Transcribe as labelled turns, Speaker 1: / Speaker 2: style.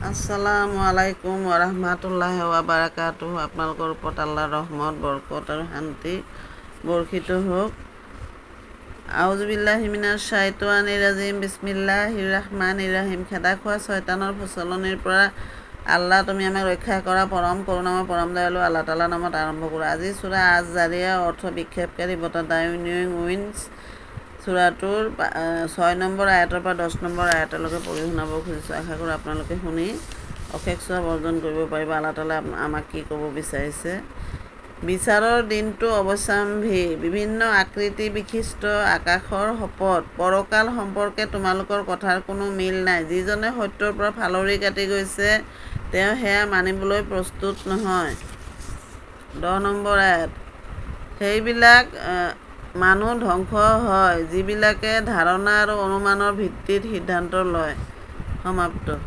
Speaker 1: আসসালামু আলাইকুম ওয়াৰাহমাতুল্লাহি ওয়াবাৰাকাতুহু। আপোনালোকৰ ওপৰত আল্লাহৰ ৰহমত বৰকত আৰু শান্তি বৰ্ষিত হওক। আউযু বিল্লাহি মিনাশ শাইতানিৰ ৰাজিম। বিসমিল্লাহিৰ ৰাহমানিৰ ৰাহিম। খেদা খোৱা শয়তানৰ প্ৰচলনিৰ পৰা আল্লাহ তুমি আমাক ৰক্ষা কৰা। পৰম কৰুণাময় পৰম দয়ালু আল্লাহ তাআলাৰ নামত আৰম্ভ কৰোঁ। আজি সূৰা আজ-জাৰিয়া অৰ্থ বিক্ষেপকাৰী বতাহ ডাউনিং উইণ্ডছ। সূৰাটোৰ 6 নম্বৰ আয়াতৰ পৰা 10 নম্বৰ আয়াতলৈকে পঢ়ি শুনাব খুজিছোঁ। আশা কৰোঁ আপোনালোকে শুনি অশেষ সওৱাব অৰ্জন কৰিব পাৰিব। আল্লাহ তাআলাই আমাক কি ক'ব বিচাৰিছে। বিচাৰৰ দিনটো অৱশ্যম্ভাৱী, বিভিন্ন আকৃতি বিশিষ্ট আকাশৰ শপত, পৰকাল সম্পৰ্কে তোমালোকৰ কথাৰ কোনো মিল নাই। যিজনে সত্যৰ পৰা ফালৰি কাটি গৈছে তেওঁ সেয়া মানিবলৈ প্ৰস্তুত নহয়। 10 নম্বৰ আয়াত। সেইবিলাক মানুহ ধ্বংস হয় যিবিলাকে ধাৰণা আৰু অনুমানৰ ভিত্তিত সিদ্ধান্ত লয়। সমাপ্ত।